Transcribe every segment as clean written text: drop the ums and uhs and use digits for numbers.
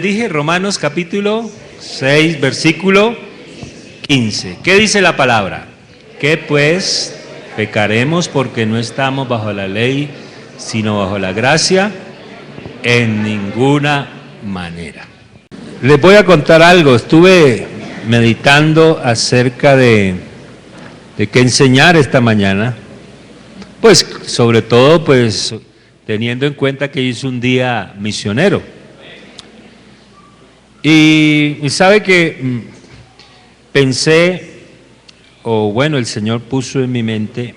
Dije Romanos capítulo 6, versículo 15. ¿Qué dice la palabra? Que pues pecaremos porque no estamos bajo la ley, sino bajo la gracia, en ninguna manera. Les voy a contar algo. Estuve meditando acerca de qué enseñar esta mañana. Pues sobre todo pues teniendo en cuenta que hoy es un día misionero. Y sabe que pensé, o bueno, el Señor puso en mi mente,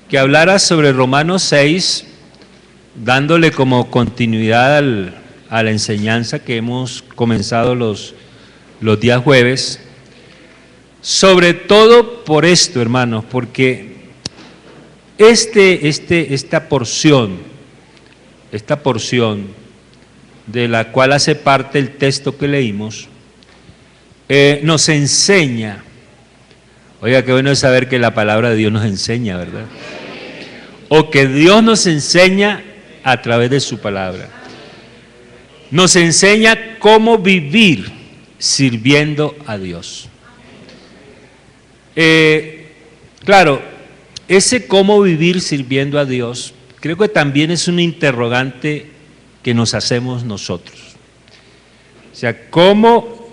que hablara sobre Romanos 6, dándole como continuidad a la enseñanza que hemos comenzado los días jueves, sobre todo por esto, hermanos, porque esta porción de la cual hace parte el texto que leímos, nos enseña. Oiga, qué bueno es saber que la palabra de Dios nos enseña, ¿verdad? O que Dios nos enseña a través de su palabra. Nos enseña cómo vivir sirviendo a Dios. Claro, ese cómo vivir sirviendo a Dios, creo que también es un interrogante que nos hacemos nosotros. O sea, ¿cómo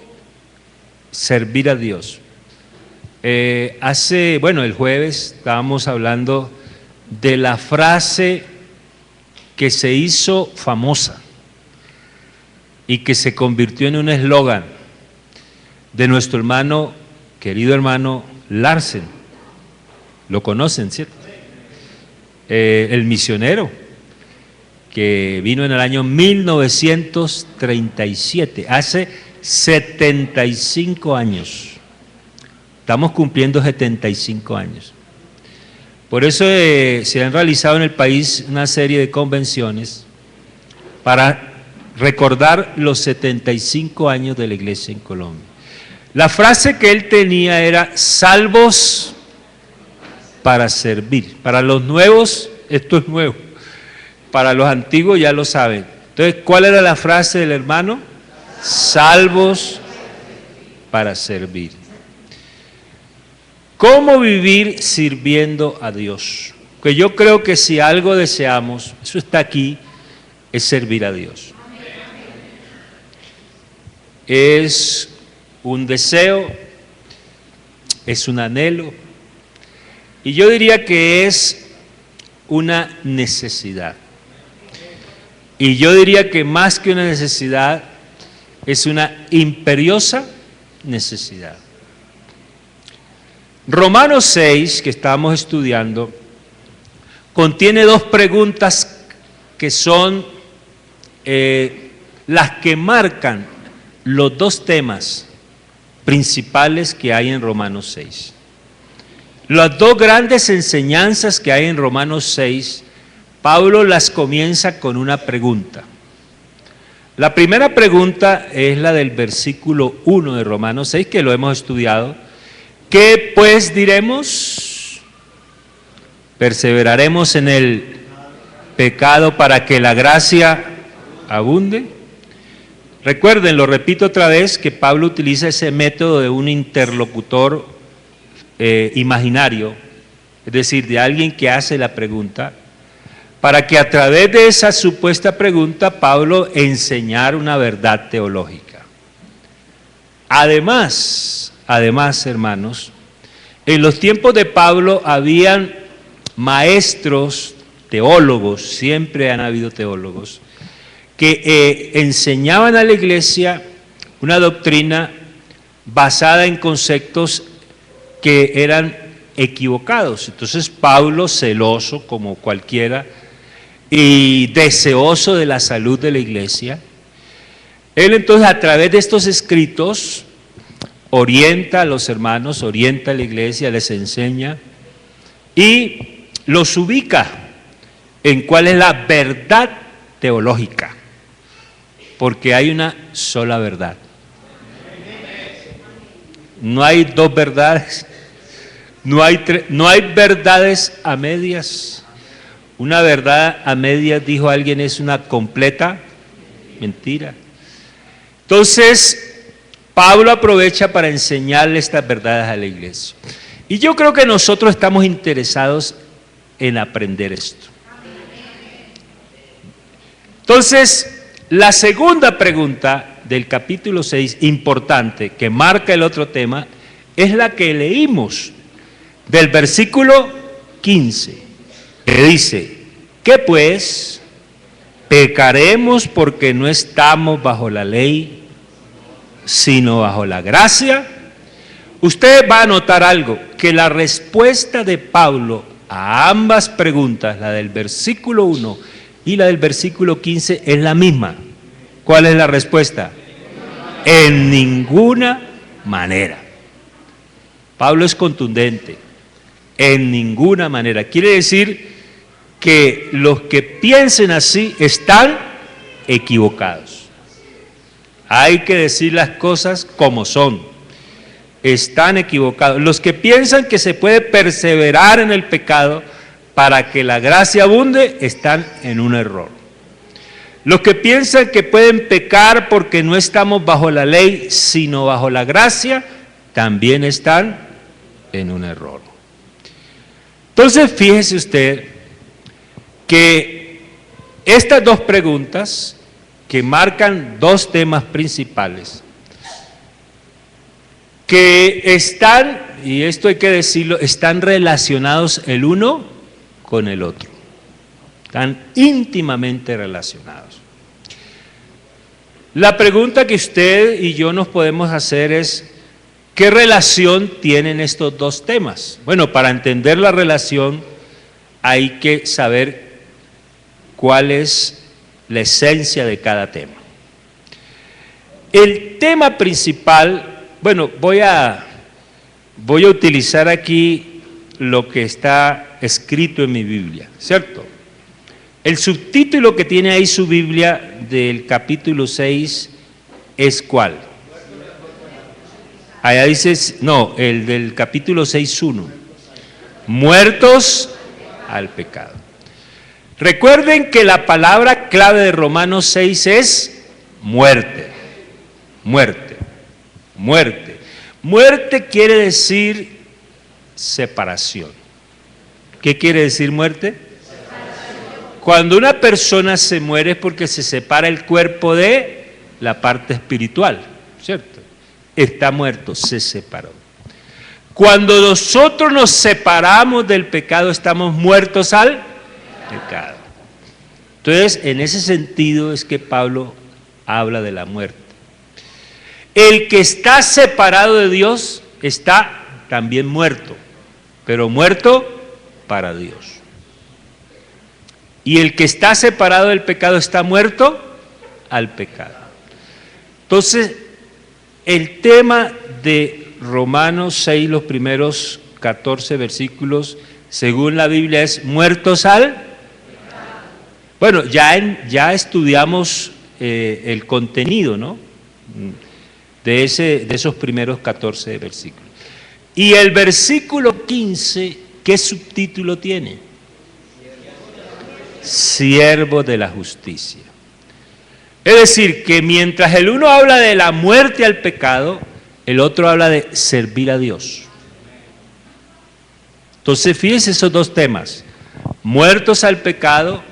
servir a Dios? El jueves estábamos hablando de la frase que se hizo famosa y que se convirtió en un eslogan de nuestro hermano, querido hermano Larsen. Lo conocen, ¿cierto? El misionero que vino en el año 1937, hace 75 años. Estamos cumpliendo 75 años. Por eso se han realizado en el país una serie de convenciones para recordar los 75 años de la iglesia en Colombia. La frase que él tenía era: salvos para servir. Para los nuevos, esto es nuevo. Para los antiguos ya lo saben. Entonces, ¿cuál era la frase del hermano? Salvos para servir. ¿Cómo vivir sirviendo a Dios? Que yo creo que si algo deseamos, eso está aquí, es servir a Dios. Es un deseo, es un anhelo, y yo diría que es una necesidad. Y yo diría que más que una necesidad, es una imperiosa necesidad. Romanos 6, que estamos estudiando, contiene dos preguntas que son las que marcan los dos temas principales que hay en Romanos 6. Las dos grandes enseñanzas que hay en Romanos 6, Pablo las comienza con una pregunta. La primera pregunta es la del versículo 1 de Romanos 6, que lo hemos estudiado. ¿Qué pues diremos? ¿Perseveraremos en el pecado para que la gracia abunde? Recuerden, lo repito otra vez, que Pablo utiliza ese método de un interlocutor imaginario, es decir, de alguien que hace la pregunta, para que a través de esa supuesta pregunta Pablo enseñara una verdad teológica. Además, hermanos, en los tiempos de Pablo habían maestros, teólogos, siempre han habido teólogos, que enseñaban a la iglesia una doctrina basada en conceptos que eran equivocados. Entonces Pablo, celoso como cualquiera y deseoso de la salud de la iglesia, él entonces a través de estos escritos orienta a los hermanos, orienta a la iglesia, les enseña y los ubica en cuál es la verdad teológica, porque hay una sola verdad. No hay dos verdades, no hay verdades a medias. Una verdad a medias, dijo alguien, es una completa mentira. Entonces, Pablo aprovecha para enseñarle estas verdades a la iglesia. Y yo creo que nosotros estamos interesados en aprender esto. Entonces, la segunda pregunta del capítulo 6, importante, que marca el otro tema, es la que leímos del versículo 15, que dice, ¿qué pues? ¿Pecaremos porque no estamos bajo la ley, sino bajo la gracia? Usted va a notar algo, que la respuesta de Pablo a ambas preguntas, la del versículo 1 y la del versículo 15, es la misma. ¿Cuál es la respuesta? En ninguna manera. Pablo es contundente, en ninguna manera. Quiere decir que los que piensen así están equivocados. Hay que decir las cosas como son. Están equivocados. Los que piensan que se puede perseverar en el pecado para que la gracia abunde, están en un error. Los que piensan que pueden pecar porque no estamos bajo la ley, sino bajo la gracia, también están en un error. Entonces, fíjese usted que estas dos preguntas que marcan dos temas principales, que están, y esto hay que decirlo, están relacionados el uno con el otro, están íntimamente relacionados. La pregunta que usted y yo nos podemos hacer es, ¿qué relación tienen estos dos temas? Bueno, para entender la relación hay que saber cuál es la esencia de cada tema. El tema principal, bueno, voy a utilizar aquí lo que está escrito en mi Biblia, ¿cierto? El subtítulo que tiene ahí su Biblia del capítulo 6 es ¿cuál? Allá dice, no, el del capítulo 6:1, muertos al pecado. Recuerden que la palabra clave de Romanos 6 es muerte, muerte, muerte. Muerte quiere decir separación. ¿Qué quiere decir muerte? Separación. Cuando una persona se muere es porque se separa el cuerpo de la parte espiritual, ¿cierto? Está muerto, se separó. Cuando nosotros nos separamos del pecado, estamos muertos al pecado. Entonces, en ese sentido es que Pablo habla de la muerte. El que está separado de Dios está también muerto, pero muerto para Dios. Y el que está separado del pecado está muerto al pecado. Entonces, el tema de Romanos 6, los primeros 14 versículos, según la Biblia, es muertos al pecado. Bueno, ya estudiamos el contenido, ¿no? De esos primeros 14 versículos. Y el versículo 15, ¿qué subtítulo tiene? Siervo de la justicia. Es decir, que mientras el uno habla de la muerte al pecado, el otro habla de servir a Dios. Entonces, fíjense esos dos temas, muertos al pecado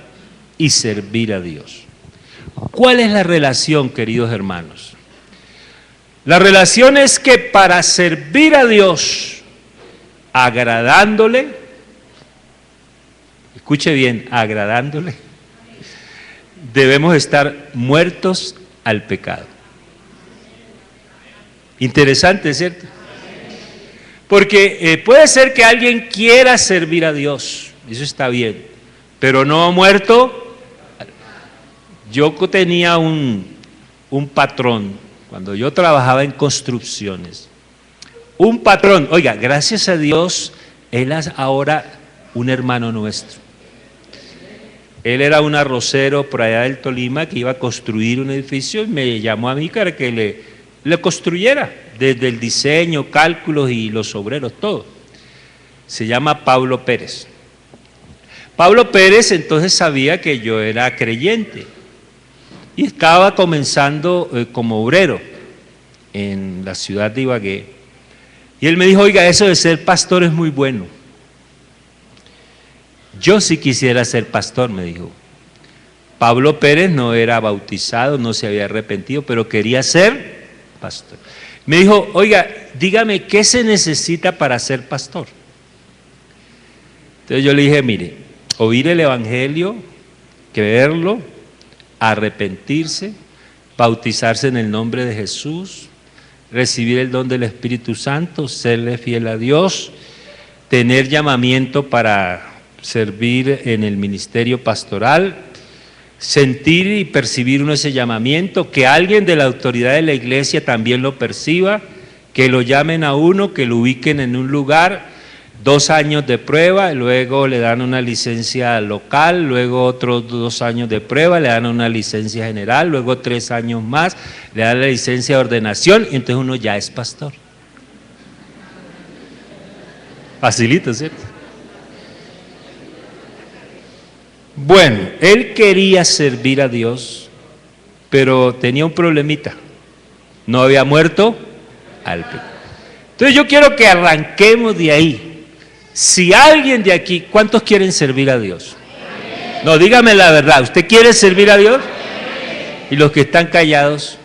y servir a Dios. ¿Cuál es la relación, queridos hermanos? La relación es que para servir a Dios, agradándole, escuche bien, agradándole, debemos estar muertos al pecado. Interesante, ¿cierto? Porque puede ser que alguien quiera servir a Dios, eso está bien, pero no muerto. Yo tenía un patrón, cuando yo trabajaba en construcciones, un patrón, oiga, gracias a Dios, él es ahora un hermano nuestro. Él era un arrocero por allá del Tolima que iba a construir un edificio y me llamó a mí para que le construyera, desde el diseño, cálculos y los obreros, todo. Se llama Pablo Pérez. Pablo Pérez entonces sabía que yo era creyente. y estaba comenzando como obrero en la ciudad de Ibagué. Y él me dijo, oiga, eso de ser pastor es muy bueno. Yo sí quisiera ser pastor, me dijo. Pablo Pérez no era bautizado, no se había arrepentido, pero quería ser pastor. Me dijo, oiga, dígame, ¿qué se necesita para ser pastor? Entonces yo le dije, mire, oír el Evangelio, creerlo, arrepentirse, bautizarse en el nombre de Jesús, recibir el don del Espíritu Santo, serle fiel a Dios, tener llamamiento para servir en el ministerio pastoral, sentir y percibir uno ese llamamiento, que alguien de la autoridad de la iglesia también lo perciba, que lo llamen a uno, que lo ubiquen en un lugar, 2 años de prueba, luego le dan una licencia local, luego otros 2 años de prueba, le dan una licencia general, luego 3 años más, le dan la licencia de ordenación y entonces uno ya es pastor. Facilito, ¿cierto? Bueno, él quería servir a Dios, pero tenía un problemita. No había muerto al pecado. Entonces yo quiero que arranquemos de ahí. Si alguien de aquí, ¿cuántos quieren servir a Dios? No, dígame la verdad, ¿usted quiere servir a Dios? Y los que están callados,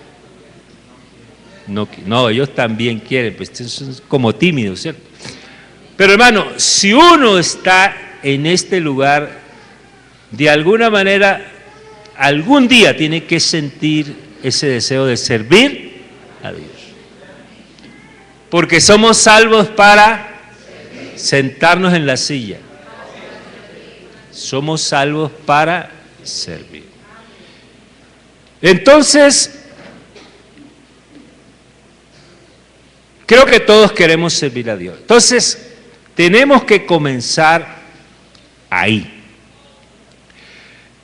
no, ellos también quieren, pues son como tímidos, ¿cierto? Pero hermano, si uno está en este lugar, de alguna manera, algún día tiene que sentir ese deseo de servir a Dios. Porque somos salvos para sentarnos en la silla. Somos salvos para servir. Entonces, creo que todos queremos servir a Dios. Entonces, tenemos que comenzar ahí.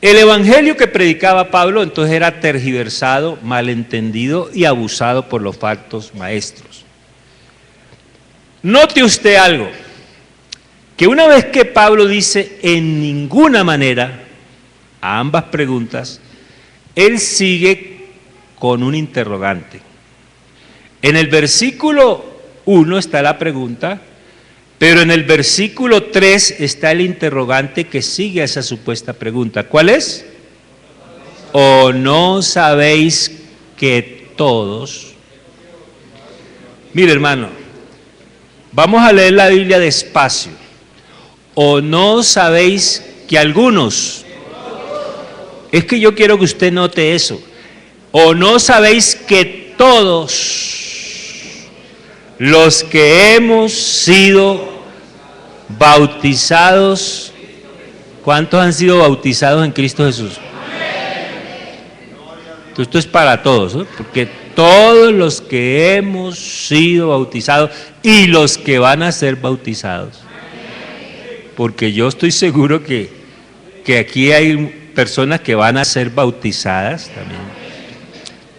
El evangelio que predicaba Pablo entonces era tergiversado, malentendido y abusado por los falsos maestros. Note usted algo, que una vez que Pablo dice en ninguna manera a ambas preguntas, él sigue con un interrogante. En el versículo 1 está la pregunta, pero en el versículo 3 está el interrogante que sigue a esa supuesta pregunta. ¿Cuál es? ¿O no sabéis que todos? Mire, hermano, vamos a leer la Biblia despacio. ¿O no sabéis que algunos? Es que yo quiero que usted note eso. ¿O no sabéis que todos los que hemos sido bautizados, ¿cuántos han sido bautizados en Cristo Jesús? Entonces, esto es para todos, ¿no? Porque todos los que hemos sido bautizados y los que van a ser bautizados, porque yo estoy seguro que aquí hay personas que van a ser bautizadas también.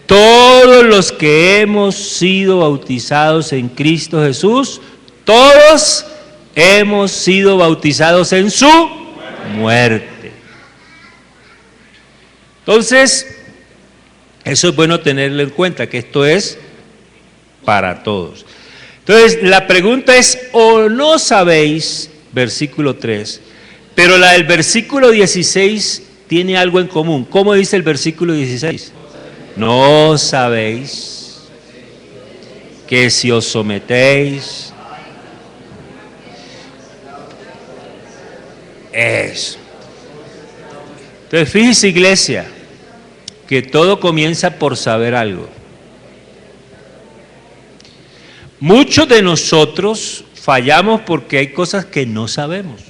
Todos los que hemos sido bautizados en Cristo Jesús, todos hemos sido bautizados en su muerte. Entonces, eso es bueno tenerlo en cuenta, que esto es para todos. Entonces, la pregunta es, ¿o no sabéis? Versículo 3, pero la del versículo 16 tiene algo en común. ¿Cómo dice el versículo 16? ¿No sabéis que si os sometéis? Eso. Entonces, fíjese, iglesia, que todo comienza por saber algo. Muchos de nosotros fallamos porque hay cosas que no sabemos.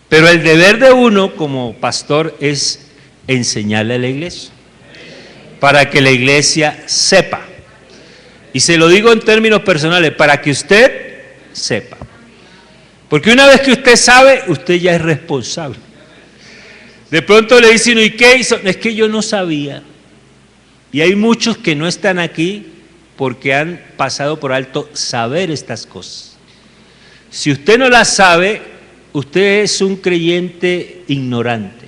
Pero el deber de uno como pastor es enseñarle a la iglesia, para que la iglesia sepa. Y se lo digo en términos personales, para que usted sepa. Porque una vez que usted sabe, usted ya es responsable. De pronto le dicen, ¿y qué hizo? Es que yo no sabía. Y hay muchos que no están aquí porque han pasado por alto saber estas cosas. Si usted no las sabe, usted es un creyente ignorante.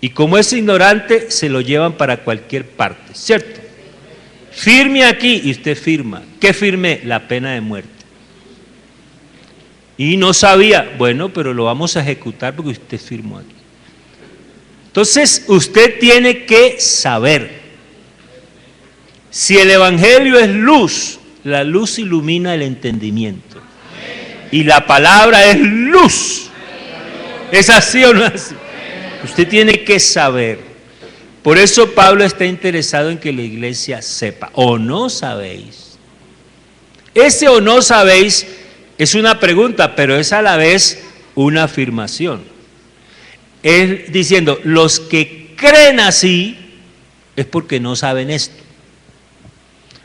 Y como es ignorante, se lo llevan para cualquier parte, ¿cierto? Firme aquí y usted firma. ¿Qué firmé? La pena de muerte. Y no sabía, bueno, pero lo vamos a ejecutar porque usted firmó aquí. Entonces, usted tiene que saber. Si el Evangelio es luz, la luz ilumina el entendimiento. Y la palabra es luz. ¿Es así o no es así? Usted tiene que saber. Por eso Pablo está interesado en que la iglesia sepa. ¿O no sabéis? Ese o no sabéis es una pregunta, pero es a la vez una afirmación. Es diciendo, los que creen así es porque no saben esto.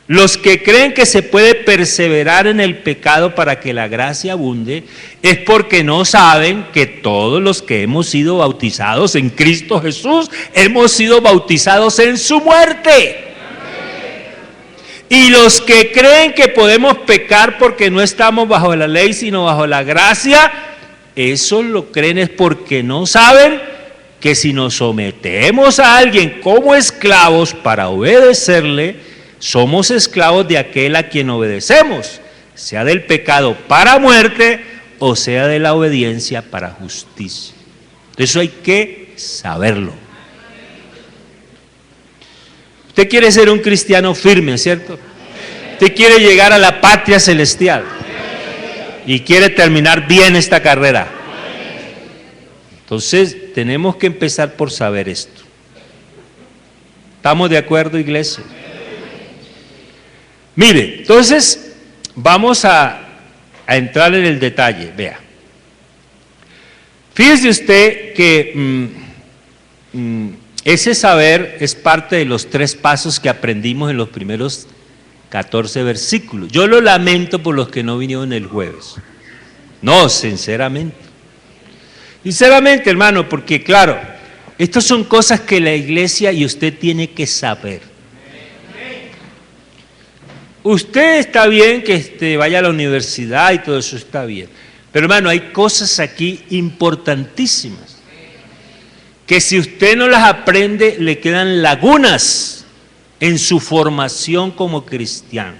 Los que creen que se puede perseverar en el pecado para que la gracia abunde, es porque no saben que todos los que hemos sido bautizados en Cristo Jesús, hemos sido bautizados en su muerte. Y los que creen que podemos pecar porque no estamos bajo la ley, sino bajo la gracia, eso lo creen es porque no saben que si nos sometemos a alguien como esclavos para obedecerle, somos esclavos de aquel a quien obedecemos, sea del pecado para muerte o sea de la obediencia para justicia. Eso hay que saberlo. Usted quiere ser un cristiano firme, ¿cierto? Usted quiere llegar a la patria celestial y quiere terminar bien esta carrera. Entonces, tenemos que empezar por saber esto. ¿Estamos de acuerdo, iglesia? Mire, entonces vamos a entrar en el detalle. Vea, fíjese usted que ese saber es parte de los 3 pasos que aprendimos en los primeros 14 versículos. Yo lo lamento por los que no vinieron el jueves. No, sinceramente. Sinceramente, hermano, porque claro, estas son cosas que la iglesia y usted tiene que saber. Usted está bien que vaya a la universidad y todo eso está bien. Pero hermano, hay cosas aquí importantísimas que si usted no las aprende, le quedan lagunas en su formación como cristiano.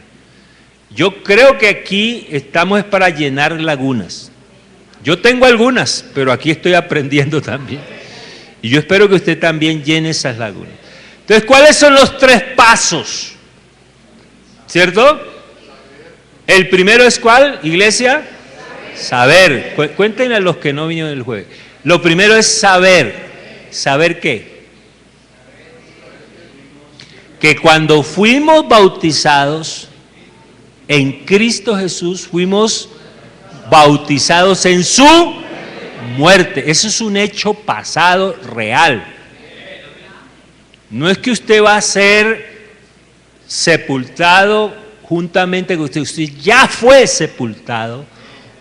Yo creo que aquí estamos para llenar lagunas. Yo tengo algunas, pero aquí estoy aprendiendo también. Y yo espero que usted también llene esas lagunas. Entonces, ¿cuáles son los 3 pasos? ¿Cierto? El primero es ¿cuál, iglesia? Saber. Cuéntenle a los que no vinieron el jueves. Lo primero es saber. ¿Saber qué? Que cuando fuimos bautizados en Cristo Jesús, fuimos bautizados en su muerte. Eso es un hecho pasado real. No es que usted va a ser sepultado juntamente con usted ya fue sepultado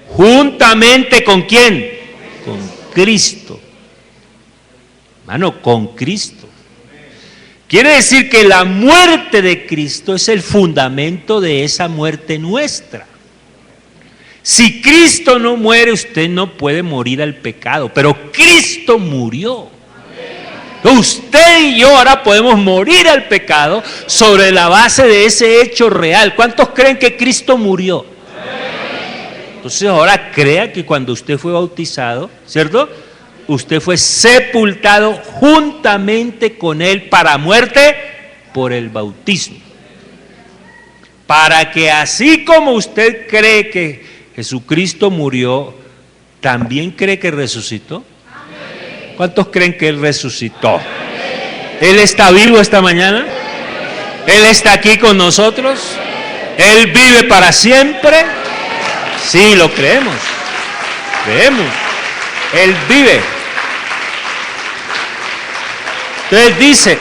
juntamente ¿con quién? Con Cristo. Hermano, con Cristo. Quiere decir que la muerte de Cristo es el fundamento de esa muerte nuestra. Si Cristo no muere, usted no puede morir al pecado, pero Cristo murió. Usted y yo ahora podemos morir al pecado sobre la base de ese hecho real. ¿Cuántos creen que Cristo murió? Entonces ahora crea que cuando usted fue bautizado, ¿cierto? Usted fue sepultado juntamente con Él para muerte por el bautismo. Para que así como usted cree que Jesucristo murió, ¿también cree que resucitó? ¿Cuántos creen que Él resucitó? ¿Él está vivo esta mañana? ¿Él está aquí con nosotros? ¿Él vive para siempre? Sí, lo creemos. Creemos. Él vive. Entonces dice,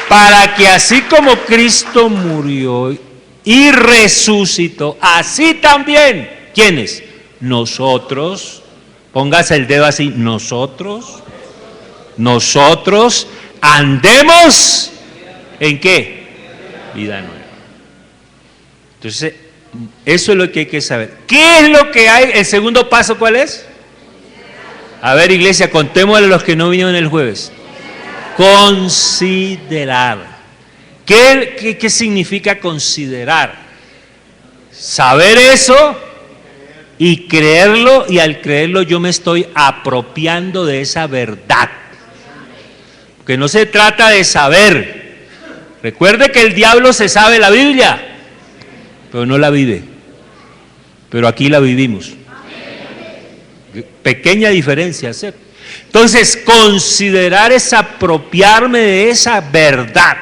para que así como Cristo murió y resucitó, así también, ¿quiénes? Nosotros, póngase el dedo así, nosotros andemos ¿en qué? Vida nueva. Entonces, eso es lo que hay que saber. ¿Qué es lo que hay? El segundo paso, ¿cuál es? A ver, iglesia, contémosle a los que no vinieron el jueves. Considerar. ¿Qué significa considerar? Saber eso y creerlo, y al creerlo yo me estoy apropiando de esa verdad. Porque no se trata de saber. Recuerde que el diablo se sabe la Biblia, pero no la vive. Pero aquí la vivimos. Pequeña diferencia, ¿cierto? Entonces, considerar es apropiarme de esa verdad,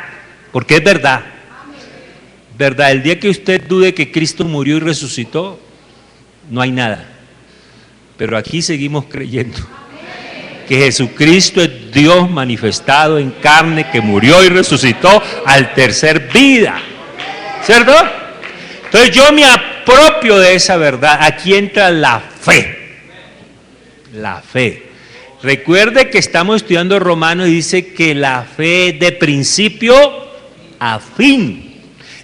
porque es verdad. Verdad, el día que usted dude que Cristo murió y resucitó, no hay nada. Pero aquí seguimos creyendo que Jesucristo es Dios manifestado en carne, que murió y resucitó al tercer vida, ¿cierto? Entonces yo me apropio de esa verdad. Aquí entra la fe. La fe. Recuerde que estamos estudiando Romanos y dice que la fe es de principio a fin.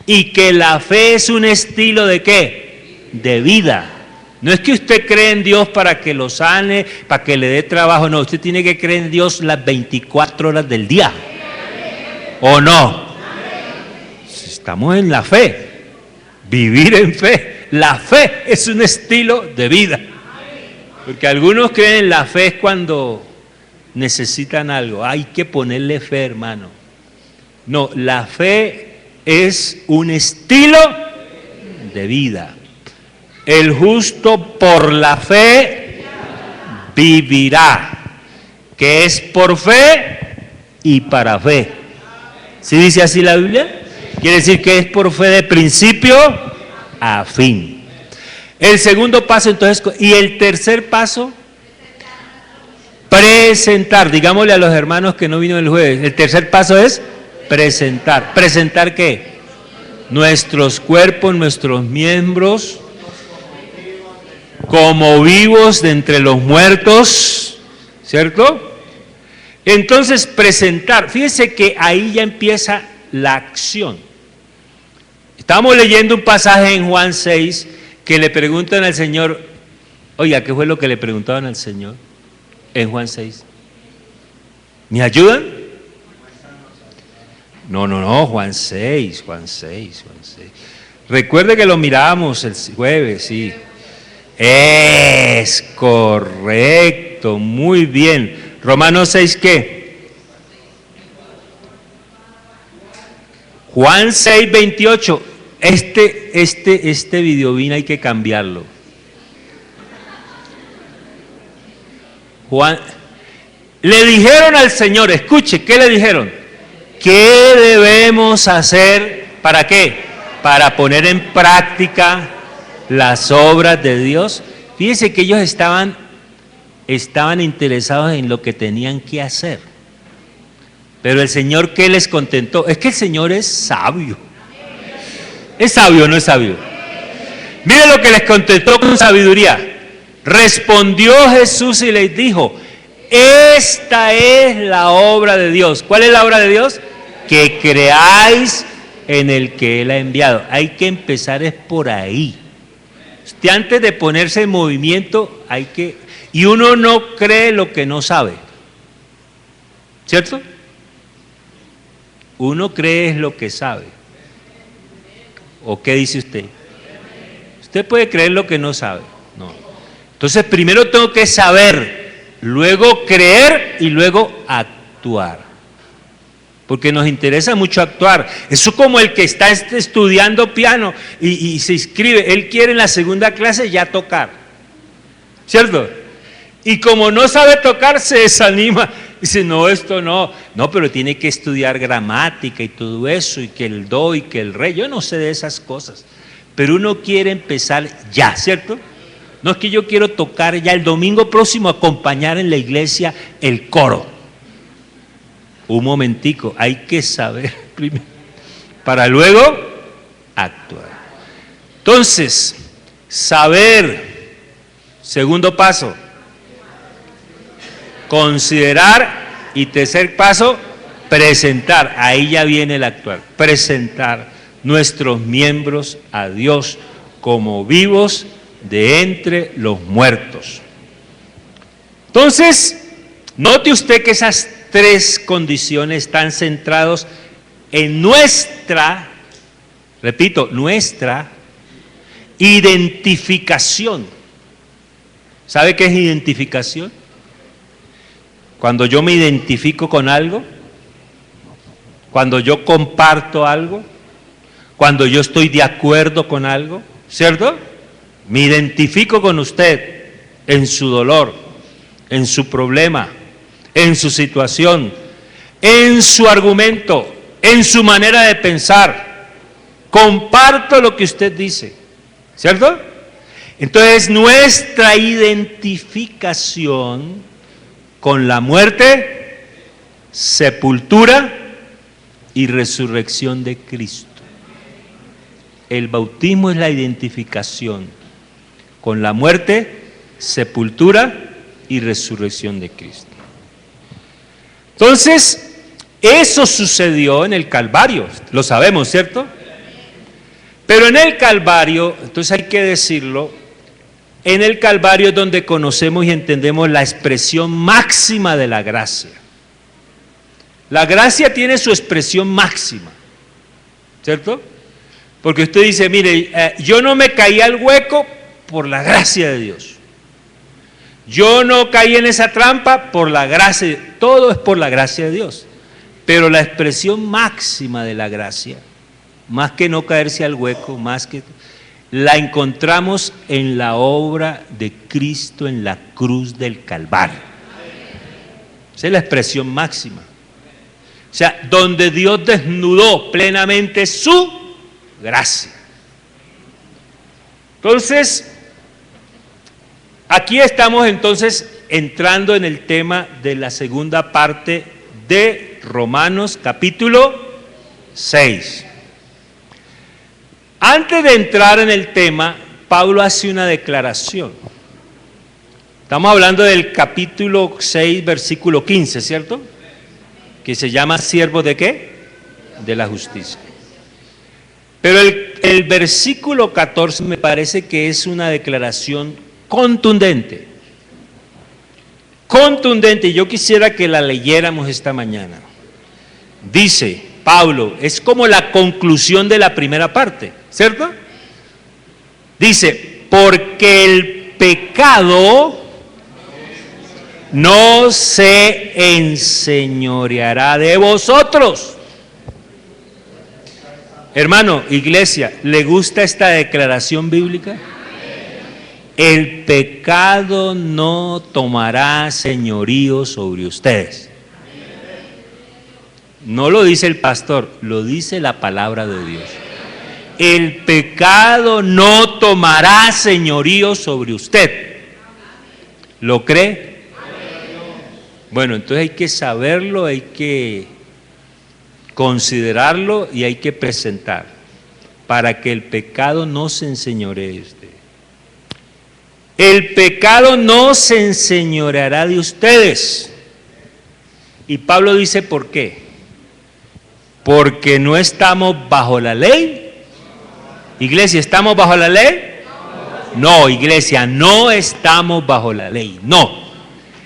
Y que la fe es un estilo ¿de qué? De vida. No es que usted cree en Dios para que lo sane, para que le dé trabajo, no. Usted tiene que creer en Dios las 24 horas del día. ¿O no? Estamos en la fe. Vivir en fe. La fe es un estilo de vida. Porque algunos creen en la fe es cuando necesitan algo. Hay que ponerle fe, hermano. No, la fe es un estilo de vida. El justo por la fe vivirá. Que es por fe y para fe. ¿Sí dice así la Biblia? Quiere decir que es por fe de principio a fin. El segundo paso, entonces, y el tercer paso, presentar. Digámosle a los hermanos que no vino el jueves, el tercer paso es presentar. ¿Presentar qué? Nuestros cuerpos, nuestros miembros, como vivos de entre los muertos, ¿cierto? Entonces, presentar. Fíjese que ahí ya empieza la acción. Estamos leyendo un pasaje en Juan 6, que le preguntan al Señor, oiga, ¿qué fue lo que le preguntaban al Señor en Juan 6? ¿Me ayudan? No, Juan 6. Recuerde que lo mirábamos el jueves, sí. Es correcto, muy bien. Romanos 6, ¿qué? Juan 6, 28. Este videobin hay que cambiarlo. Juan, le dijeron al Señor, escuche, ¿qué le dijeron? ¿Qué debemos hacer? ¿Para qué? Para poner en práctica las obras de Dios. Fíjense que ellos estaban interesados en lo que tenían que hacer. Pero el Señor, ¿qué les contentó? Es que el Señor es sabio. ¿Es sabio o no es sabio? Mire lo que les contestó con sabiduría. Respondió Jesús y les dijo, esta es la obra de Dios. ¿Cuál es la obra de Dios? Que creáis en el que Él ha enviado. Hay que empezar es por ahí. Usted antes de ponerse en movimiento hay que... Y uno no cree lo que no sabe. ¿Cierto? Uno cree lo que sabe. ¿O qué dice usted? Usted puede creer lo que no sabe. No. Entonces primero tengo que saber, luego creer y luego actuar. Porque nos interesa mucho actuar. Eso como el que está estudiando piano y se inscribe. Él quiere en la segunda clase ya tocar. ¿Cierto? Y como no sabe tocar, se desanima. Dice, no, esto no. No, pero tiene que estudiar gramática y todo eso, y que el do y que el re. Yo no sé de esas cosas. Pero uno quiere empezar ya, ¿cierto? No es que yo quiero tocar ya el domingo próximo, acompañar en la iglesia el coro. Un momentico, hay que saber primero, para luego actuar. Entonces, saber, segundo paso, considerar, y tercer paso, presentar. Ahí ya viene el actuar. Presentar nuestros miembros a Dios como vivos de entre los muertos. Entonces, note usted que esas tres condiciones están centrados en nuestra, repito, nuestra identificación. ¿Sabe qué es identificación? Cuando yo me identifico con algo, cuando yo comparto algo, cuando yo estoy de acuerdo con algo, ¿cierto? Me identifico con usted en su dolor, en su problema, en su situación, en su argumento, en su manera de pensar. Comparto lo que usted dice, ¿cierto? Entonces, nuestra identificación con la muerte, sepultura y resurrección de Cristo. El bautismo es la identificación con la muerte, sepultura y resurrección de Cristo. Entonces, eso sucedió en el Calvario, lo sabemos, ¿cierto? Pero en el Calvario, entonces hay que decirlo, en el Calvario es donde conocemos y entendemos la expresión máxima de la gracia. La gracia tiene su expresión máxima, ¿cierto? Porque usted dice, mire, yo no me caí al hueco por la gracia de Dios. Yo no caí en esa trampa por la gracia de Dios. Todo es por la gracia de Dios. Pero la expresión máxima de la gracia, más que no caerse al hueco, más que la encontramos en la obra de Cristo en la cruz del Calvario. Esa es la expresión máxima. O sea, donde Dios desnudó plenamente su gracia. Entonces, aquí estamos entonces entrando en el tema de la segunda parte de Romanos capítulo 6. Antes de entrar en el tema, Pablo hace una declaración. Estamos hablando del capítulo 6, versículo 15, ¿cierto? Que se llama siervo de ¿qué? De la justicia. Pero el versículo 14 me parece que es una declaración contundente. Contundente, y yo quisiera que la leyéramos esta mañana. Dice Pablo, es como la conclusión de la primera parte, ¿cierto? Dice, porque el pecado no se enseñoreará de vosotros. Hermano, iglesia, ¿le gusta esta declaración bíblica? El pecado no tomará señorío sobre ustedes. No lo dice el pastor, lo dice la palabra de Dios. El pecado no tomará señorío sobre usted. ¿Lo cree? Bueno, entonces hay que saberlo, hay que considerarlo y hay que presentar para que el pecado no se enseñoree de usted. El pecado no se enseñoreará de ustedes. Y Pablo dice, ¿por qué? Porque no estamos bajo la ley. Iglesia, ¿estamos bajo la ley? No, iglesia, no estamos bajo la ley. No,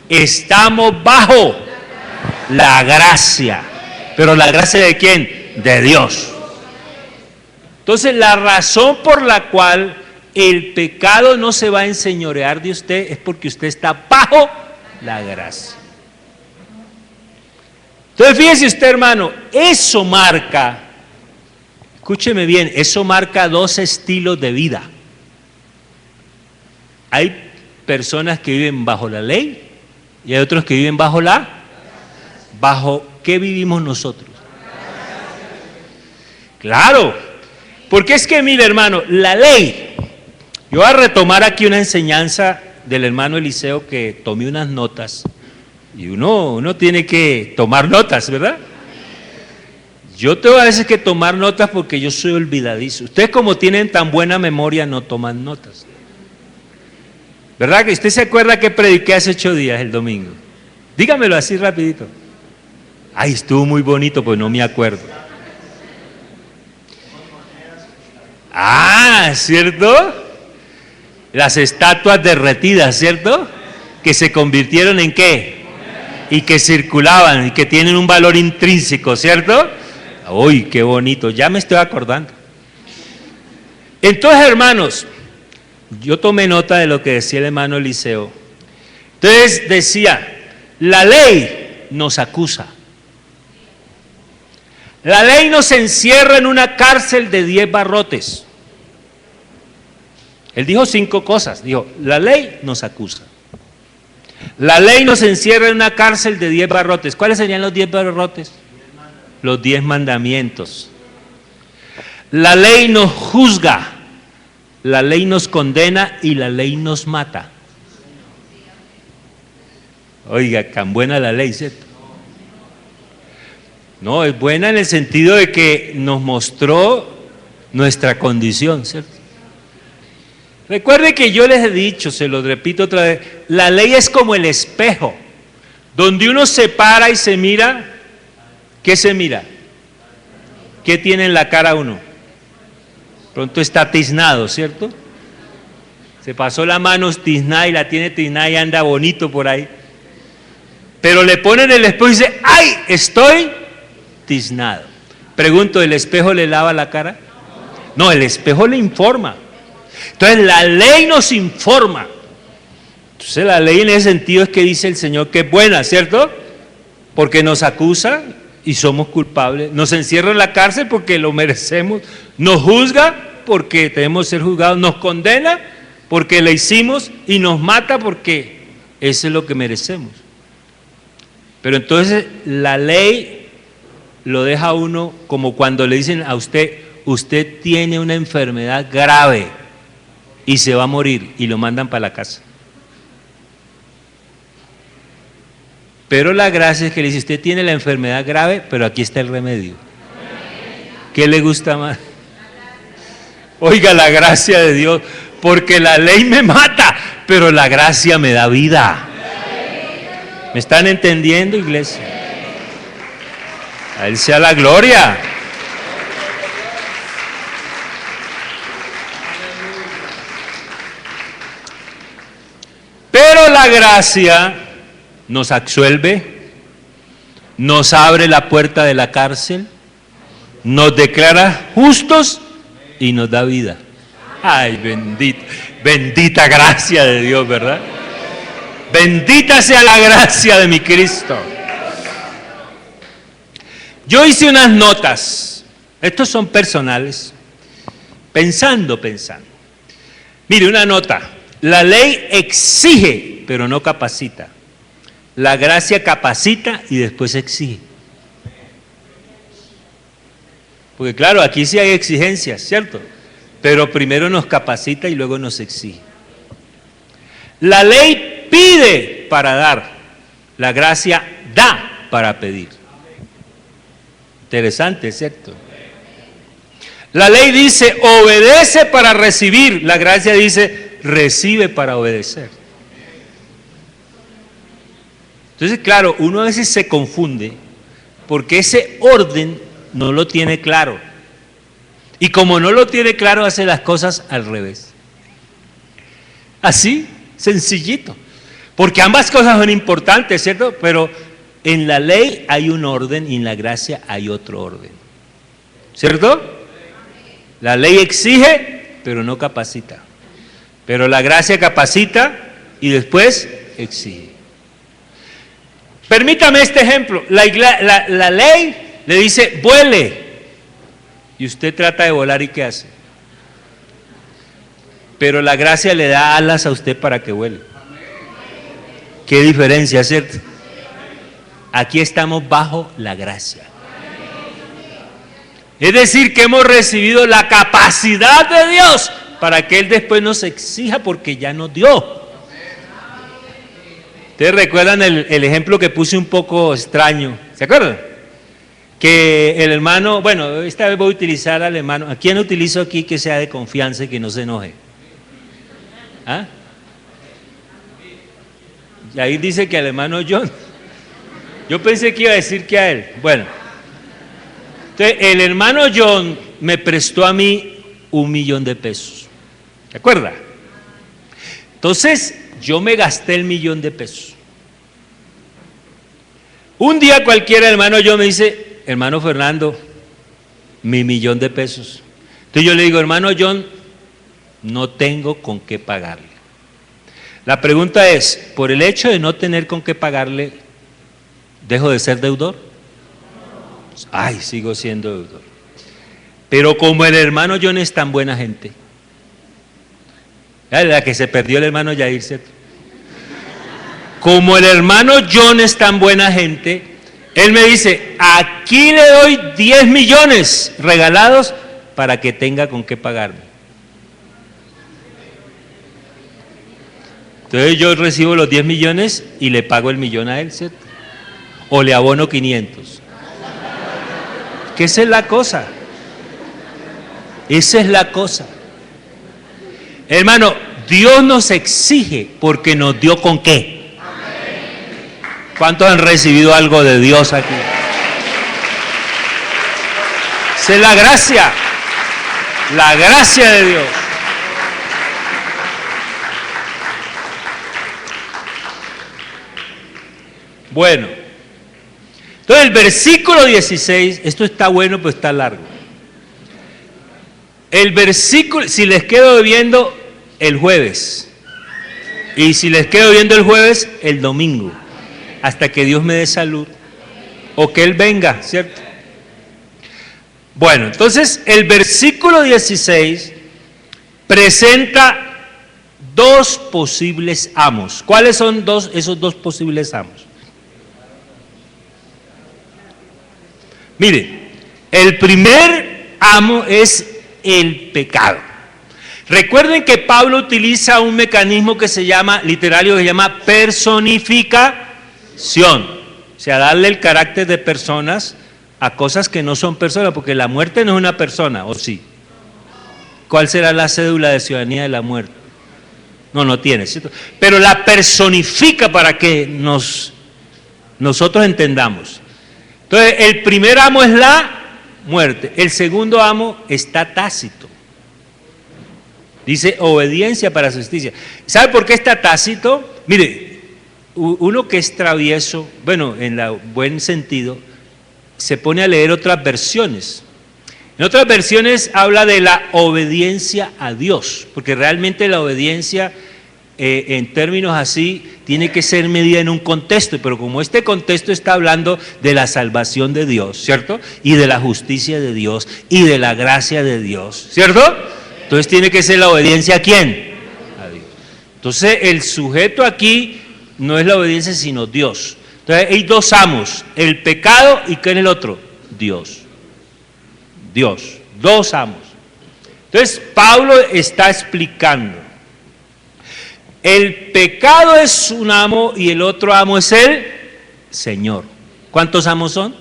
estamos bajo la gracia. ¿Pero la gracia de quién? De Dios. Entonces, la razón por la cual el pecado no se va a enseñorear de usted es porque usted está bajo la gracia. Entonces, fíjese usted, hermano, eso marca, escúcheme bien, eso marca dos estilos de vida. Hay personas que viven bajo la ley y hay otros que viven bajo ¿bajo qué vivimos nosotros? Claro, porque es que, mire, hermano, la ley, yo voy a retomar aquí una enseñanza del hermano Eliseo que tomé unas notas. Y uno tiene que tomar notas, ¿verdad? Yo tengo a veces que tomar notas porque yo soy olvidadizo. Ustedes, como tienen tan buena memoria, no toman notas. ¿Verdad que usted se acuerda que prediqué hace 8 días el domingo? Dígamelo así rapidito. Ay, estuvo muy bonito, pues no me acuerdo. Ah, ¿cierto? Las estatuas derretidas, ¿cierto? Que se convirtieron ¿en qué? y que circulaban y que tienen un valor intrínseco, ¿cierto? Uy, qué bonito, ya me estoy acordando. Entonces, hermanos, yo tomé nota de lo que decía el hermano Eliseo. Entonces decía, la ley nos acusa. La ley nos encierra en una cárcel de 10 barrotes. Él dijo 5 cosas. Dijo, la ley nos acusa. La ley nos encierra en una cárcel de 10 barrotes. ¿Cuáles serían los 10 barrotes? Los 10 mandamientos. La ley nos juzga. La ley nos condena y la ley nos mata. Oiga, tan buena la ley, ¿cierto? No, es buena en el sentido de que nos mostró nuestra condición, ¿cierto? Recuerde que yo les he dicho, se lo repito otra vez, la ley es como el espejo, donde uno se para y se mira. ¿Qué se mira? ¿Qué tiene en la cara uno? Pronto está tiznado, ¿cierto? Se pasó la mano tiznada y la tiene tiznada y anda bonito por ahí. Pero le ponen el espejo y dice, ¡ay! Estoy tiznado. Pregunto, ¿el espejo le lava la cara? No, el espejo le informa. Entonces la ley nos informa. Entonces la ley en ese sentido es que dice el Señor que es buena, ¿cierto? Porque nos acusa y somos culpables. Nos encierra en la cárcel porque lo merecemos. Nos juzga porque debemos ser juzgados. Nos condena porque le hicimos y nos mata porque eso es lo que merecemos. Pero entonces la ley lo deja a uno como cuando le dicen a usted, usted tiene una enfermedad grave y se va a morir y lo mandan para la casa. Pero la gracia es que le dice, usted tiene la enfermedad grave, pero aquí está el remedio. ¿Qué le gusta más? Oiga, la gracia de Dios, porque la ley me mata, pero la gracia me da vida. ¿Me están entendiendo, iglesia? A Él sea la gloria. Pero la gracia nos absuelve, nos abre la puerta de la cárcel, nos declara justos y nos da vida. Ay, bendita gracia de Dios, ¿verdad? Bendita sea la gracia de mi Cristo. Yo hice unas notas, estos son personales, pensando. Mire, una nota, la ley exige, pero no capacita. La gracia capacita y después exige. Porque claro, aquí sí hay exigencias, ¿cierto? Pero primero nos capacita y luego nos exige. La ley pide para dar, la gracia da para pedir. Interesante, ¿cierto? La ley dice obedece para recibir, la gracia dice recibe para obedecer. Entonces, claro, uno a veces se confunde porque ese orden no lo tiene claro. Y como no lo tiene claro, hace las cosas al revés. Así, sencillito. Porque ambas cosas son importantes, ¿cierto? Pero en la ley hay un orden y en la gracia hay otro orden. ¿Cierto? La ley exige, pero no capacita. Pero la gracia capacita y después exige. Permítame este ejemplo. La ley le dice, vuele. Y usted trata de volar y ¿qué hace? Pero la gracia le da alas a usted para que vuele. ¿Qué diferencia, cierto? Aquí estamos bajo la gracia. Es decir, que hemos recibido la capacidad de Dios para que Él después nos exija porque ya nos dio. ¿Ustedes recuerdan el ejemplo que puse un poco extraño? ¿Se acuerdan? Que el hermano, bueno, esta vez voy a utilizar al hermano. ¿A quién utilizo aquí que sea de confianza y que no se enoje? ¿Ah? Y ahí dice que al hermano John. Yo pensé que iba a decir que a él. Bueno, entonces el hermano John me prestó a mí $1.000.000. ¿Se acuerda? Entonces yo me gasté el $1.000.000. Un día cualquiera, hermano, yo me dice, hermano Fernando, mi $1.000.000. Entonces yo le digo, hermano John, no tengo con qué pagarle. La pregunta es, ¿por el hecho de no tener con qué pagarle, dejo de ser deudor? Ay, sigo siendo deudor. Pero como el hermano John es tan buena gente, la que se perdió el hermano Yair, ¿cierto? Como el hermano John es tan buena gente, él me dice, aquí le doy 10 millones regalados para que tenga con qué pagarme. Entonces yo recibo los 10 millones y le pago el millón a él, ¿cierto? O le abono 500. Que esa es la cosa. Esa es la cosa. Hermano, Dios nos exige porque nos dio con qué. ¿Cuántos han recibido algo de Dios aquí? Esa es la gracia de Dios. Bueno, entonces el versículo 16, esto está bueno, pero está largo. El versículo, si les quedo viendo el jueves, y si les quedo viendo el jueves, el domingo, hasta que Dios me dé salud, o que Él venga, ¿cierto? Bueno, entonces el versículo 16 presenta dos posibles amos. ¿Cuáles son esos dos posibles amos? Mire, el primer amo es el pecado. Recuerden que Pablo utiliza un mecanismo que se llama, literario, que se llama personificación. O sea, darle el carácter de personas a cosas que no son personas, porque la muerte no es una persona, ¿o sí? ¿Cuál será la cédula de ciudadanía de la muerte? No tiene, ¿cierto? Pero la personifica para que nosotros entendamos. Entonces, el primer amo es la muerte. El segundo amo está Tácito. Dice, obediencia para justicia. ¿Sabe por qué está Tácito? Mire, uno que es travieso, bueno, en el buen sentido, se pone a leer otras versiones. En otras versiones habla de la obediencia a Dios, porque realmente la obediencia, en términos así, tiene que ser medida en un contexto, pero como este contexto está hablando de la salvación de Dios, ¿cierto? Y de la justicia de Dios y de la gracia de Dios, ¿cierto? Entonces tiene que ser la obediencia ¿a quién? A Dios. Entonces el sujeto aquí no es la obediencia sino Dios. Entonces hay dos amos, el pecado y ¿qué es el otro? Dios, dos amos. Entonces Pablo está explicando. El pecado es un amo y el otro amo es el Señor. ¿Cuántos amos son?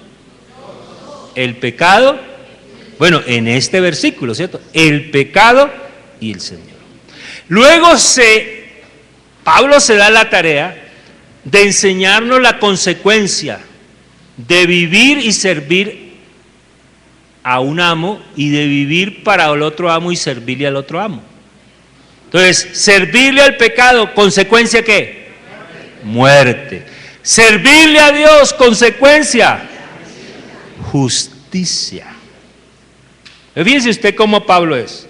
El pecado, bueno, en este versículo, ¿cierto? El pecado y el Señor. Luego Pablo se da la tarea de enseñarnos la consecuencia de vivir y servir a un amo y de vivir para el otro amo y servirle al otro amo. Entonces, servirle al pecado, ¿consecuencia qué? Muerte. Servirle a Dios, ¿consecuencia? Justicia. Fíjense usted cómo Pablo es.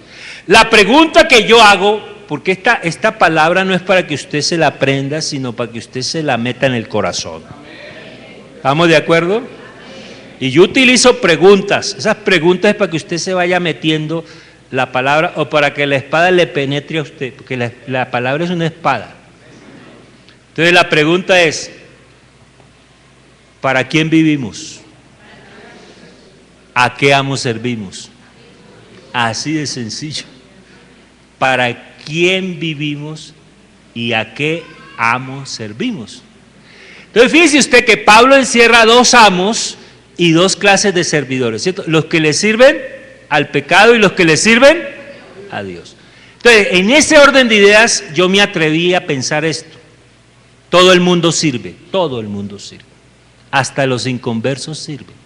La pregunta que yo hago, porque esta palabra no es para que usted se la aprenda, sino para que usted se la meta en el corazón. ¿Estamos de acuerdo? Y yo utilizo preguntas. Esas preguntas es para que usted se vaya metiendo la palabra, o para que la espada le penetre a usted, porque la palabra es una espada. Entonces la pregunta es, ¿para quién vivimos? ¿A qué amo servimos? Así de sencillo. ¿Para quién vivimos y a qué amo servimos? Entonces fíjese usted que Pablo encierra dos amos y dos clases de servidores, ¿cierto? Los que le sirven al pecado y los que le sirven a Dios. Entonces, en ese orden de ideas yo me atreví a pensar esto. Todo el mundo sirve, hasta los inconversos sirven.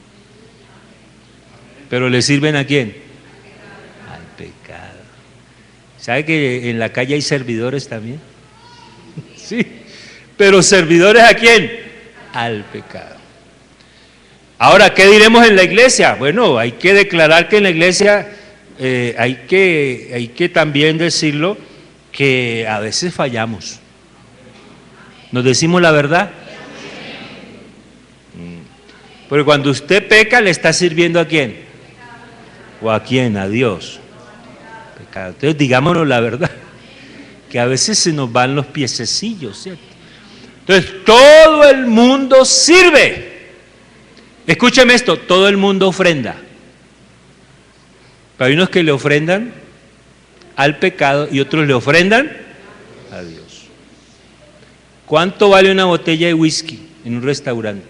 ¿Pero le sirven a quién? Al pecado. ¿Sabe que en la calle hay servidores también? Sí, pero servidores ¿a quién? Al pecado. Ahora, ¿qué diremos en la iglesia? Bueno, hay que declarar que en la iglesia hay que también decirlo, que a veces fallamos. ¿Nos decimos la verdad? Porque cuando usted peca, ¿le está sirviendo a quién? ¿O a quién? A Dios. Pecado. Entonces, digámonos la verdad, que a veces se nos van los piececillos, ¿cierto? Entonces, todo el mundo sirve. Escúcheme esto, todo el mundo ofrenda. Pero hay unos que le ofrendan al pecado y otros le ofrendan a Dios. ¿Cuánto vale una botella de whisky en un restaurante?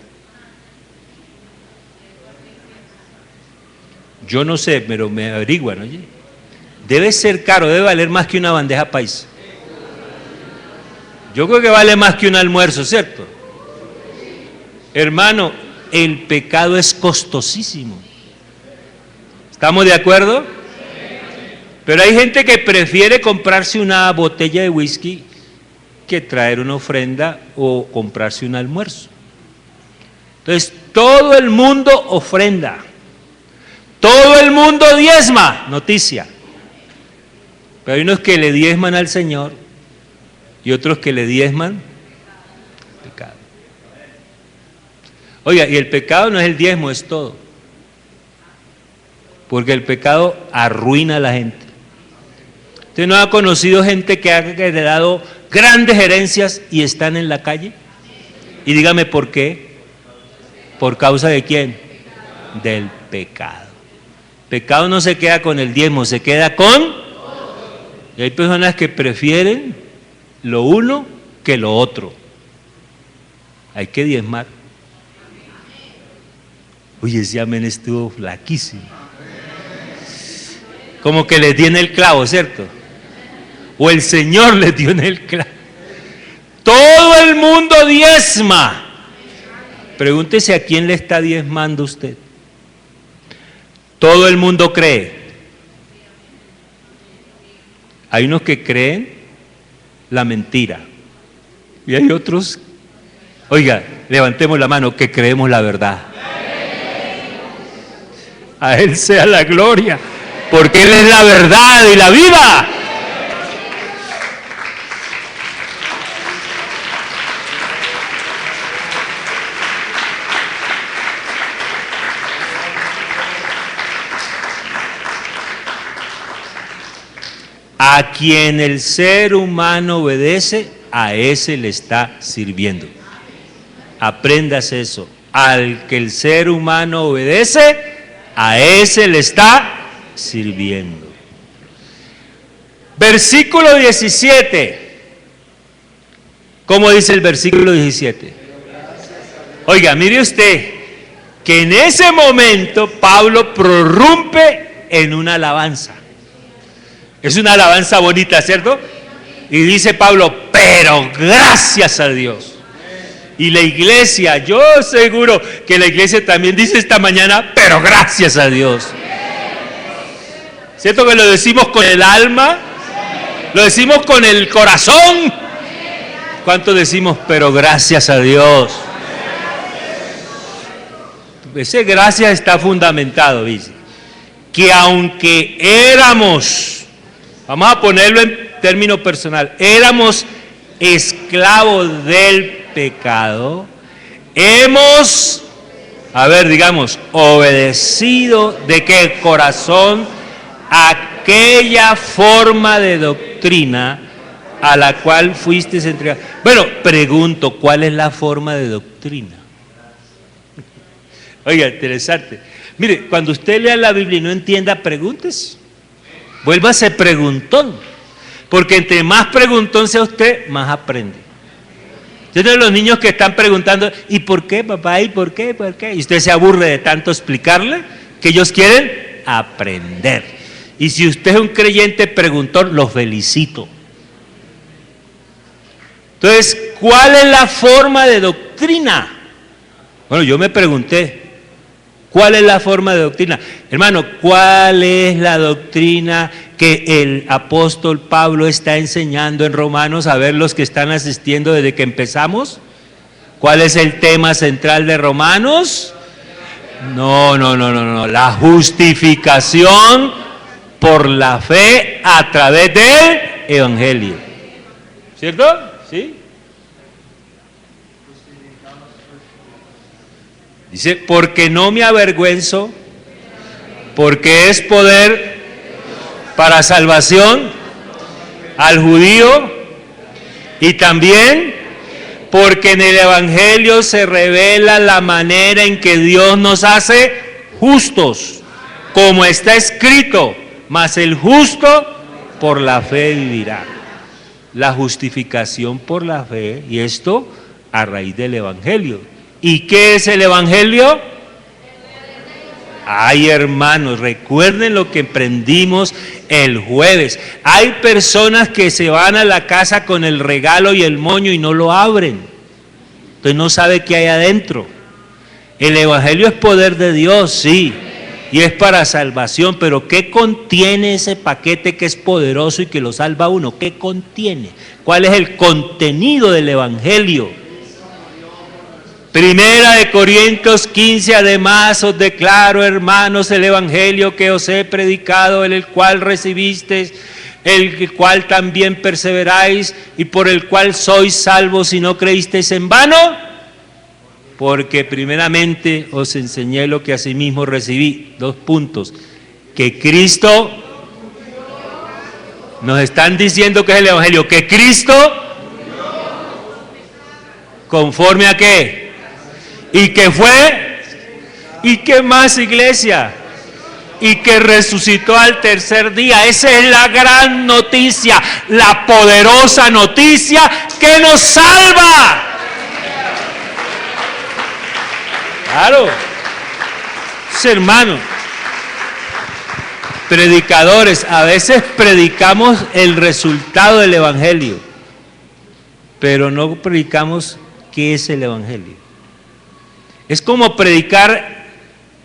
Yo no sé, pero me averiguan, oye. Debe ser caro, debe valer más que una bandeja paisa. Yo creo que vale más que un almuerzo, ¿cierto? Hermano, el pecado es costosísimo. ¿Estamos de acuerdo? Pero hay gente que prefiere comprarse una botella de whisky que traer una ofrenda o comprarse un almuerzo. Entonces, todo el mundo ofrenda. Todo el mundo diezma, noticia. Pero hay unos que le diezman al Señor y otros que le diezman al pecado. Oiga, y el pecado no es el diezmo, es todo. Porque el pecado arruina a la gente. ¿Usted no ha conocido gente que ha heredado grandes herencias y están en la calle? Y dígame por qué. ¿Por causa de quién? Del pecado. Pecado no se queda con el diezmo, se queda con... Y hay personas que prefieren lo uno que lo otro. Hay que diezmar. Oye, ese amén estuvo flaquísimo. Como que les dio en el clavo, ¿cierto? O el Señor les dio en el clavo. Todo el mundo diezma. Pregúntese a quién le está diezmando usted. Todo el mundo cree. Hay unos que creen la mentira. Y hay otros, oiga, levantemos la mano, que creemos la verdad. A Él sea la gloria, porque Él es la verdad y la vida. A quien el ser humano obedece, a ese le está sirviendo. Apréndase eso. Al que el ser humano obedece, a ese le está sirviendo. Versículo 17. ¿Cómo dice el versículo 17? Oiga, mire usted que en ese momento Pablo prorrumpe en una alabanza. Es una alabanza bonita, ¿cierto? Y dice Pablo, pero gracias a Dios. Y la iglesia, yo seguro que la iglesia también dice esta mañana, pero gracias a Dios. ¿Cierto que lo decimos con el alma? ¿Lo decimos con el corazón? ¿Cuánto decimos, pero gracias a Dios? Ese gracias está fundamentado, dice, que aunque éramos, vamos a ponerlo en término personal, éramos esclavos del pecado, hemos, digamos, obedecido de qué corazón aquella forma de doctrina a la cual fuiste entregado. Bueno, pregunto, ¿cuál es la forma de doctrina? Oiga, interesante. Mire, cuando usted lea la Biblia y no entienda, pregúntese. Vuélvase preguntón. Porque entre más preguntón sea usted, más aprende. Entonces los niños que están preguntando, ¿y por qué, papá? ¿Y por qué? ¿Por qué? Y usted se aburre de tanto explicarle que ellos quieren aprender. Y si usted es un creyente preguntón, los felicito. Entonces, ¿cuál es la forma de doctrina? Bueno, yo me pregunté, ¿cuál es la forma de doctrina? Hermano, ¿cuál es la doctrina que el apóstol Pablo está enseñando en Romanos? A ver, los que están asistiendo desde que empezamos, ¿cuál es el tema central de Romanos? No. La justificación por la fe a través del Evangelio. ¿Cierto? ¿Sí? Dice, porque no me avergüenzo, porque es poder para salvación al judío y también porque en el Evangelio se revela la manera en que Dios nos hace justos, como está escrito, mas el justo por la fe vivirá. La justificación por la fe, y esto a raíz del Evangelio. ¿Y qué es el Evangelio? Ay, hermanos, recuerden lo que aprendimos el jueves. Hay personas que se van a la casa con el regalo y el moño y no lo abren. Entonces no sabe qué hay adentro. El Evangelio es poder de Dios, sí, y es para salvación, pero ¿qué contiene ese paquete que es poderoso y que lo salva a uno? ¿Qué contiene? ¿Cuál es el contenido del Evangelio? Primera de Corintios 15, además os declaro, hermanos, el Evangelio que os he predicado, en el cual recibisteis, el cual también perseveráis y por el cual sois salvos si no creísteis en vano, porque primeramente os enseñé lo que asimismo recibí. 2 puntos. Que Cristo, nos están diciendo que es el Evangelio, que Cristo, ¿conforme a qué? ¿Y qué fue? ¿Y qué más, iglesia? Y que resucitó al tercer día. Esa es la gran noticia, la poderosa noticia que nos salva. Claro. Hermanos, predicadores, a veces predicamos el resultado del Evangelio, pero no predicamos qué es el Evangelio. Es como predicar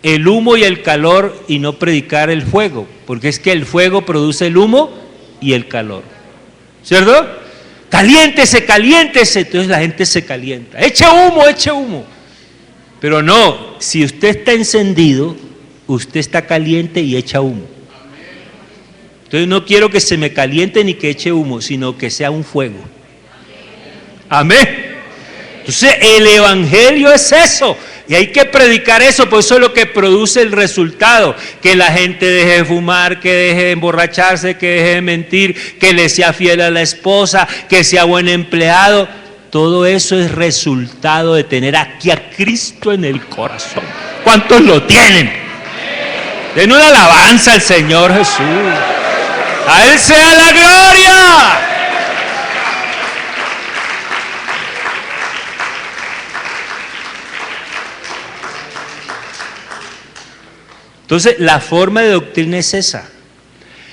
el humo y el calor y no predicar el fuego, porque es que el fuego produce el humo y el calor, ¿cierto? Caliéntese, caliéntese, entonces la gente se calienta, eche humo, pero no, si usted está encendido, usted está caliente y echa humo. Entonces no quiero que se me caliente ni que eche humo, sino que sea un fuego. Amén. Entonces el Evangelio es eso, y hay que predicar eso, pues eso es lo que produce el resultado, que la gente deje de fumar, que deje de emborracharse, que deje de mentir, que le sea fiel a la esposa, que sea buen empleado. Todo eso es resultado de tener aquí a Cristo en el corazón. ¿Cuántos lo tienen? Den una alabanza al Señor Jesús. A Él sea la gloria. Entonces, la forma de doctrina es esa.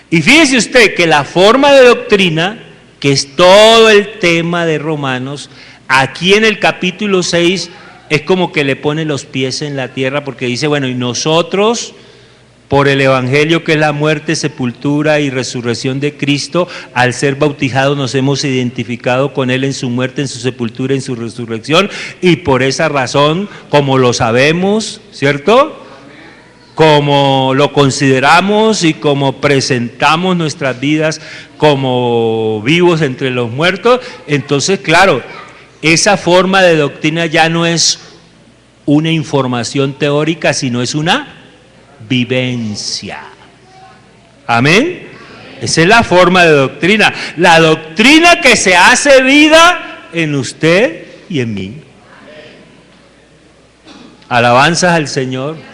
Y fíjese usted que la forma de doctrina, que es todo el tema de Romanos, aquí en el capítulo 6 es como que le pone los pies en la tierra, porque dice, bueno, y nosotros, por el Evangelio que es la muerte, sepultura y resurrección de Cristo, al ser bautizados nos hemos identificado con Él en su muerte, en su sepultura, en su resurrección, y por esa razón, como lo sabemos, ¿cierto?, como lo consideramos y como presentamos nuestras vidas como vivos entre los muertos, entonces claro, esa forma de doctrina ya no es una información teórica, sino es una vivencia. Amén. Esa es la forma de doctrina, la doctrina que se hace vida en usted y en mí. Alabanzas al Señor.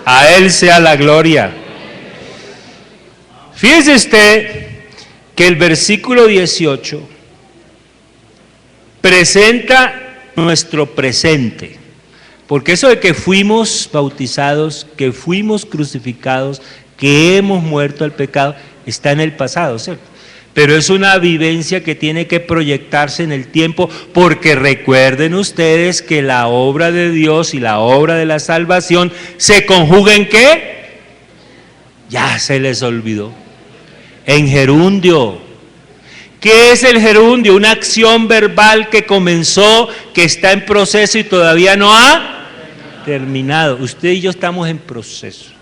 A Él sea la gloria. Fíjese usted que el versículo 18 presenta nuestro presente, porque eso de que fuimos bautizados, que fuimos crucificados, que hemos muerto al pecado, está en el pasado, ¿cierto? Pero es una vivencia que tiene que proyectarse en el tiempo, porque recuerden ustedes que la obra de Dios y la obra de la salvación se conjuga ¿en qué? Ya se les olvidó. En gerundio. ¿Qué es el gerundio? Una acción verbal que comenzó, que está en proceso y todavía no ha terminado. Usted y yo estamos en proceso.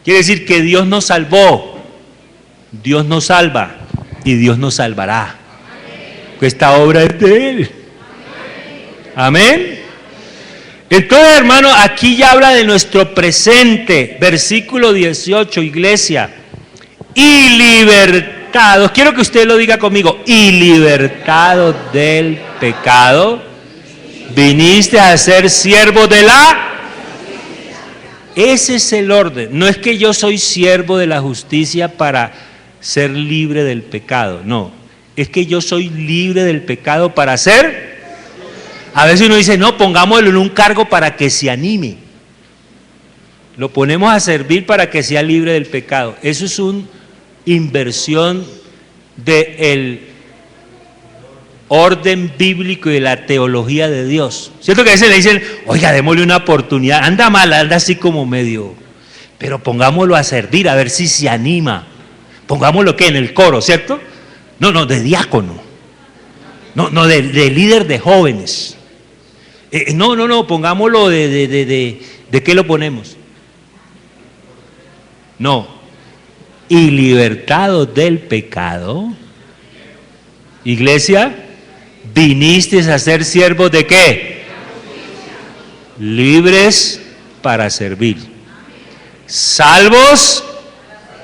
Quiere decir que Dios nos salvó, Dios nos salva y Dios nos salvará. Esta obra es de Él. Amén. Entonces, hermano, aquí ya habla de nuestro presente. Versículo 18, iglesia. Y libertados, quiero que usted lo diga conmigo, y libertados del pecado, viniste a ser siervo de la... Ese es el orden. No es que yo soy siervo de la justicia para ser libre del pecado, no. Es que yo soy libre del pecado para ser... A veces uno dice, no, pongámoslo en un cargo para que se anime. Lo ponemos a servir para que sea libre del pecado. Eso es una inversión del orden bíblico y de la teología de Dios. ¿Cierto que a veces le dicen, oiga, démosle una oportunidad, anda mal, anda así como medio, pero pongámoslo a servir, a ver si se anima. Pongámoslo ¿qué? En el coro, ¿cierto? No, de diácono. No, de líder de jóvenes. No, pongámoslo ¿de qué lo ponemos? No. Y libertados del pecado, iglesia, viniste a ser siervos ¿de qué? Libres para servir. Salvos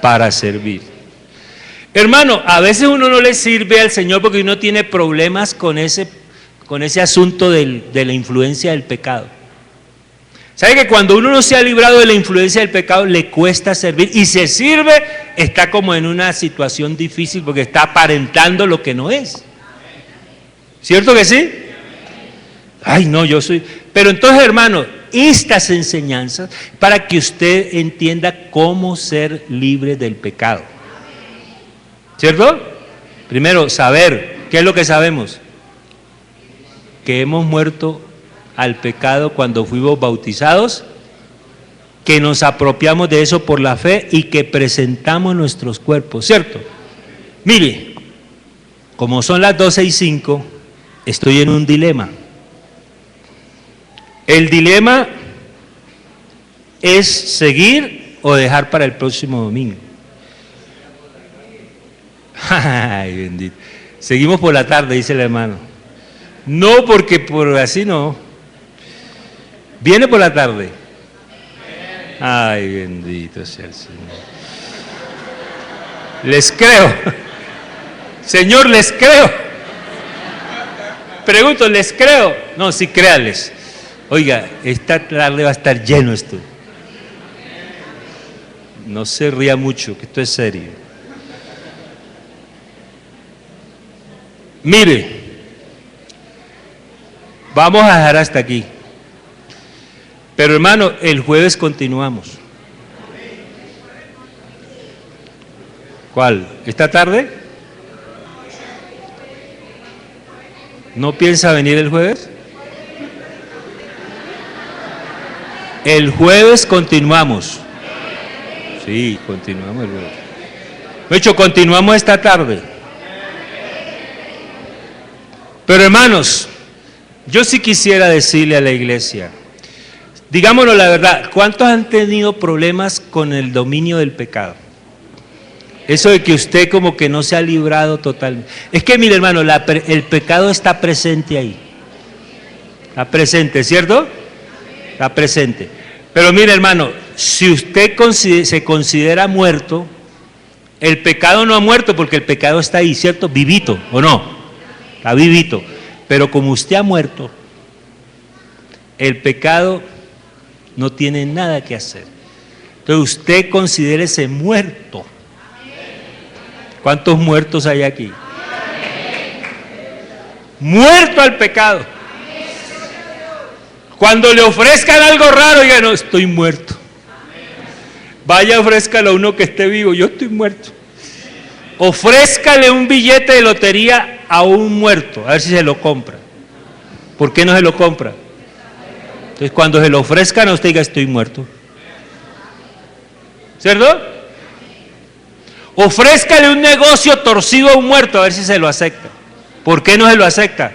para servir. Hermano, a veces uno no le sirve al Señor porque uno tiene problemas con ese asunto de la influencia del pecado. ¿Sabe que cuando uno no se ha librado de la influencia del pecado le cuesta servir? Y se sirve, está como en una situación difícil porque está aparentando lo que no es. ¿Cierto que sí? Ay, no, yo soy... Pero entonces, hermano, estas enseñanzas para que usted entienda cómo ser libre del pecado. ¿Cierto? Primero, saber, ¿qué es lo que sabemos? Que hemos muerto al pecado cuando fuimos bautizados, que nos apropiamos de eso por la fe y que presentamos nuestros cuerpos, ¿cierto? Mire, como son las 12:05, estoy en un dilema. El dilema es seguir o dejar para el próximo domingo. Ay, bendito. Seguimos por la tarde, dice el hermano. No, porque por así no. ¿Viene por la tarde? Ay, bendito sea el Señor. Les creo. Señor, les creo. Pregunto, ¿les creo? No, sí, créales. Oiga, esta tarde va a estar lleno esto. No se ría mucho, que esto es serio. Mire, vamos a dejar hasta aquí. Pero hermano, el jueves continuamos. ¿Cuál? ¿Esta tarde? ¿No piensa venir el jueves? El jueves continuamos. Sí, continuamos el jueves. De hecho, continuamos esta tarde. Pero hermanos, yo sí quisiera decirle a la iglesia, digámoslo la verdad, ¿cuántos han tenido problemas con el dominio del pecado? Eso de que usted como que no se ha librado totalmente. Es que mire hermano, el pecado está presente ahí. Está presente, ¿cierto? Está presente. Pero mire hermano, si usted se considera muerto, el pecado no ha muerto porque el pecado está ahí, ¿cierto? Vivito, ¿o no? Está vivito. Pero como usted ha muerto, el pecado no tiene nada que hacer. Entonces usted considérese muerto. ¿Cuántos muertos hay aquí? Muerto al pecado. Cuando le ofrezcan algo raro, diga, no, estoy muerto. Vaya, ofrézcalo a uno que esté vivo, yo estoy muerto. Ofrézcale un billete de lotería a un muerto, a ver si se lo compra. ¿Por qué no se lo compra? Entonces cuando se lo ofrezcan a usted diga, estoy muerto. ¿Cierto? Ofrézcale un negocio torcido a un muerto, a ver si se lo acepta. ¿Por qué no se lo acepta?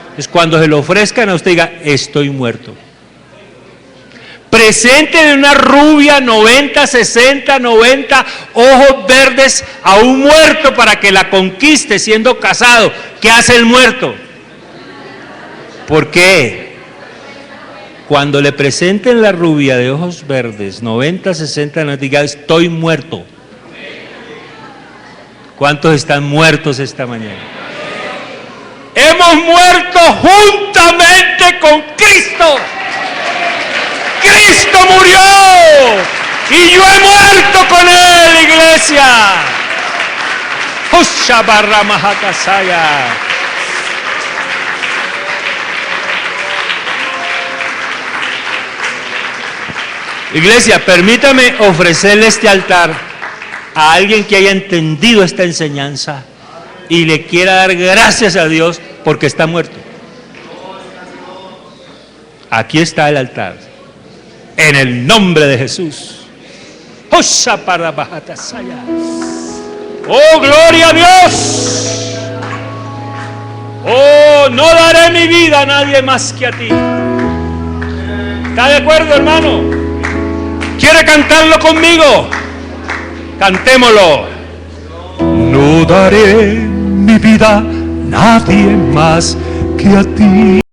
Entonces cuando se lo ofrezcan a usted diga, estoy muerto. Presenten una rubia, 90, 60, 90, ojos verdes a un muerto para que la conquiste siendo casado. ¿Qué hace el muerto? ¿Por qué? Cuando le presenten la rubia de ojos verdes, 90, 60, 90, diga, estoy muerto. ¿Cuántos están muertos esta mañana? Hemos muerto juntamente con Cristo. Cristo murió y yo he muerto con Él, iglesia. Iglesia, permítame ofrecerle este altar a alguien que haya entendido esta enseñanza y le quiera dar gracias a Dios porque está muerto. Aquí está el altar. En el nombre de Jesús. Oh, gloria a Dios. Oh, no daré mi vida a nadie más que a ti. ¿Está de acuerdo, hermano? ¿Quiere cantarlo conmigo? Cantémoslo. No daré mi vida a nadie más que a ti.